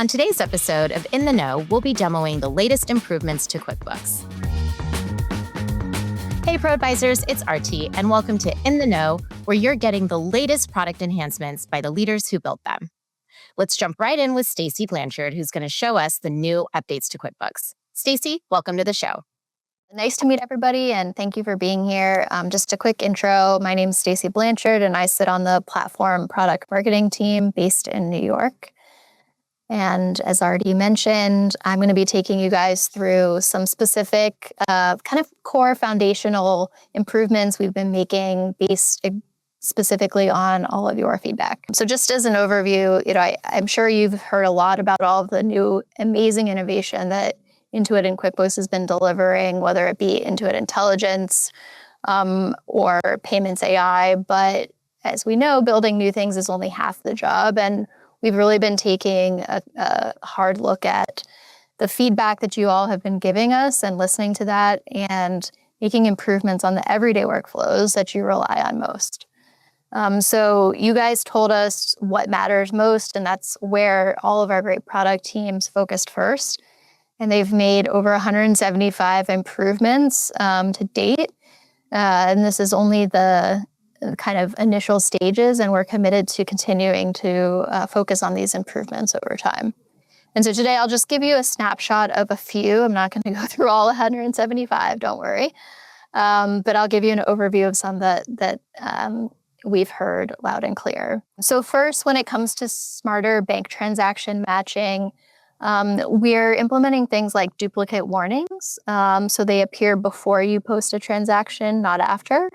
On today's episode of In the Know, we'll be demoing the latest improvements to QuickBooks. Hey Pro Advisors, it's Artie, and welcome to In the Know, where you're getting the latest product enhancements by the leaders who built them. Let's jump right in with Stacey Blanchard, who's going to show us the new updates to QuickBooks. Stacey, welcome to the show. Nice to meet everybody, and thank you for being here. Just a quick intro. My name is Stacey Blanchard, and I sit on the platform product marketing team based in New York. And as already mentioned, I'm going to be taking you guys through some specific kind of core foundational improvements we've been making based specifically on all of your feedback. So just as an overview, I'm sure you've heard a lot about all of the new amazing innovation that Intuit and QuickBooks has been delivering, whether it be Intuit Intelligence or Payments AI. But as we know, building new things is only half the job. And we've really been taking a hard look at the feedback that you all have been giving us and listening to that and making improvements on the everyday workflows that you rely on most. So you guys told us what matters most, and that's where all of our great product teams focused first. And they've made over 175 improvements to date. And this is only the kind of initial stages, and we're committed to continuing to focus on these improvements over time. And so today I'll just give you a snapshot of a few. I'm not going to go through all 175, don't worry. But I'll give you an overview of some that we've heard loud and clear. So first, when it comes to smarter bank transaction matching, we're implementing things like duplicate warnings. So they appear before you post a transaction, not after.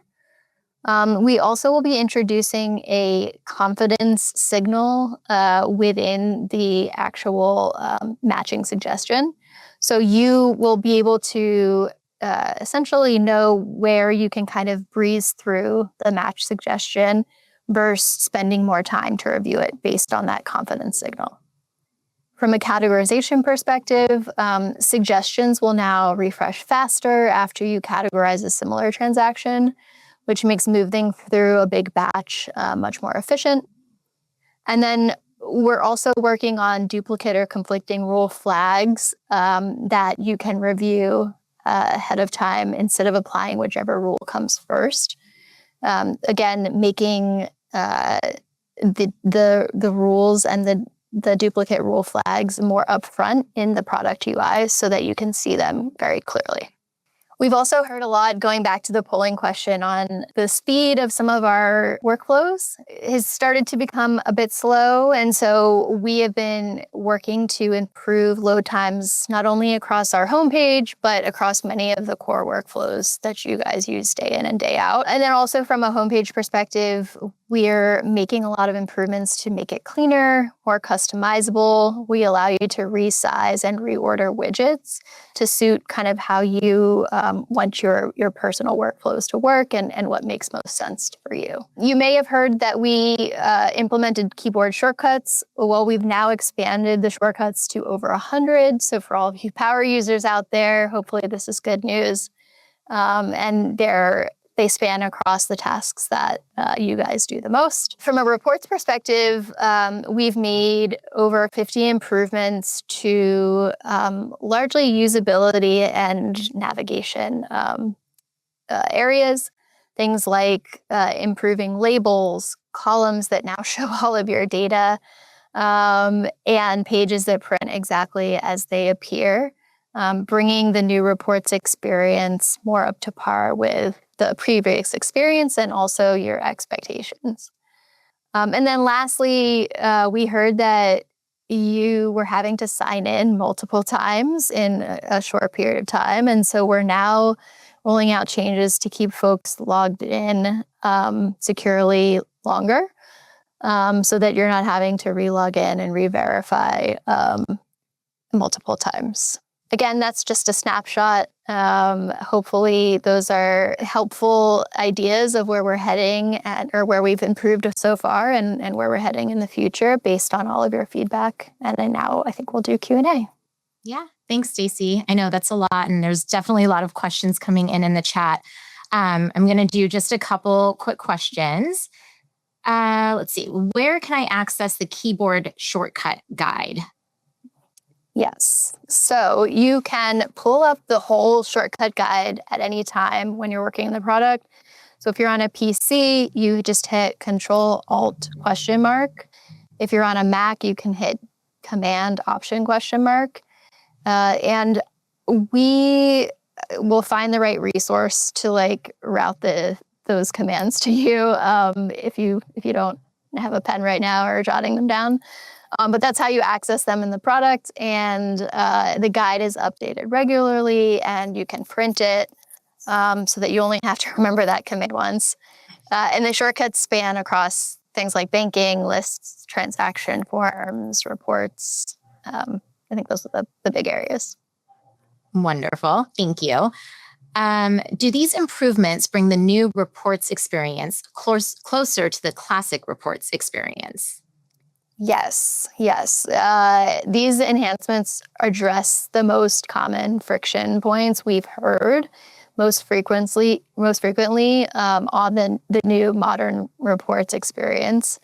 We also will be introducing a confidence signal within the actual matching suggestion. So you will be able to essentially know where you can kind of breeze through the match suggestion versus spending more time to review it based on that confidence signal. From a categorization perspective, suggestions will now refresh faster after you categorize a similar transaction, which makes moving through a big batch much more efficient. And then we're also working on duplicate or conflicting rule flags that you can review ahead of time instead of applying whichever rule comes first. Again, making the rules and the duplicate rule flags more upfront in the product UI so that you can see them very clearly. We've also heard a lot, going back to the polling question, on the speed of some of our workflows has started to become a bit slow. And so we have been working to improve load times, not only across our homepage, but across many of the core workflows that you guys use day in and day out. And then also from a homepage perspective, we're making a lot of improvements to make it cleaner, more customizable. We allow you to resize and reorder widgets to suit kind of how you want your personal workflows to work and what makes most sense for you. You may have heard that we implemented keyboard shortcuts. Well, we've now expanded the shortcuts to over 100. So for all of you power users out there, hopefully this is good news. And they span across the tasks that you guys do the most. From a reports perspective, we've made over 50 improvements to largely usability and navigation areas. Things like improving labels, columns that now show all of your data, and pages that print exactly as they appear, bringing the new reports experience more up to par with the previous experience and also your expectations. And then lastly, we heard that you were having to sign in multiple times in a short period of time. And so we're now rolling out changes to keep folks logged in securely longer so that you're not having to re-log in and re-verify multiple times. Again, that's just a snapshot. Hopefully those are helpful ideas of where we're heading or where we've improved so far and where we're heading in the future based on all of your feedback. And then now I think we'll do Q&A. Yeah, thanks, Stacey. I know that's a lot, and there's definitely a lot of questions coming in the chat. I'm going to do just a couple quick questions. Let's see. Where can I access the keyboard shortcut guide? So you can pull up the whole shortcut guide at any time when you're working in the product. So if you're on a PC, you just hit Control-Alt ? If you're on a Mac, you can hit Command-Option ? And we will find the right resource to like route those commands to you if you don't have a pen right now or jotting them down. But that's how you access them in the product. And the guide is updated regularly, and you can print it so that you only have to remember that command once. And the shortcuts span across things like banking, lists, transaction forms, reports. I think those are the big areas. Wonderful. Thank you. Do these improvements bring the new reports experience closer to the classic reports experience? Yes. These enhancements address the most common friction points we've heard most frequently on the new modern reports experience.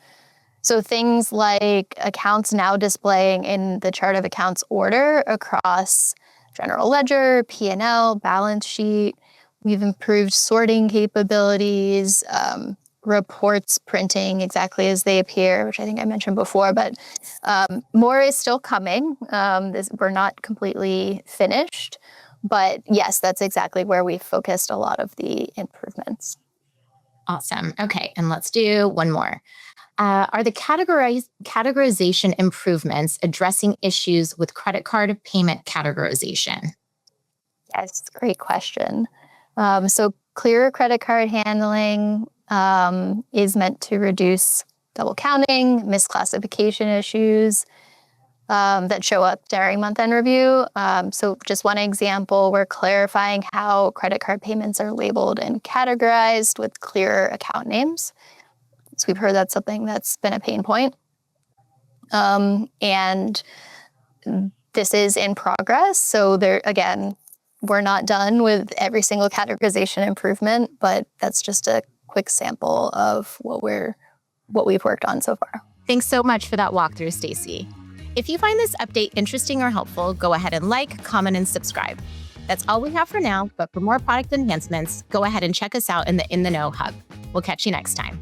So things like accounts now displaying in the chart of accounts order across general ledger, P&L, balance sheet. We've improved sorting capabilities, reports printing exactly as they appear, which I think I mentioned before, but more is still coming. We're not completely finished, but yes, that's exactly where we focused a lot of the improvements. Awesome. Okay, and let's do one more. Are the categorization improvements addressing issues with credit card payment categorization? Yes, great question. So clearer credit card handling is meant to reduce double counting, misclassification issues that show up during month-end review. So just one example, we're clarifying how credit card payments are labeled and categorized with clearer account names. So we've heard that's something that's been a pain point. And this is in progress. So we're not done with every single categorization improvement, but that's just a quick sample of what we've worked on so far. Thanks so much for that walkthrough, Stacey. If you find this update interesting or helpful, go ahead and like, comment, and subscribe. That's all we have for now, but for more product enhancements, go ahead and check us out in the In the Know Hub. We'll catch you next time.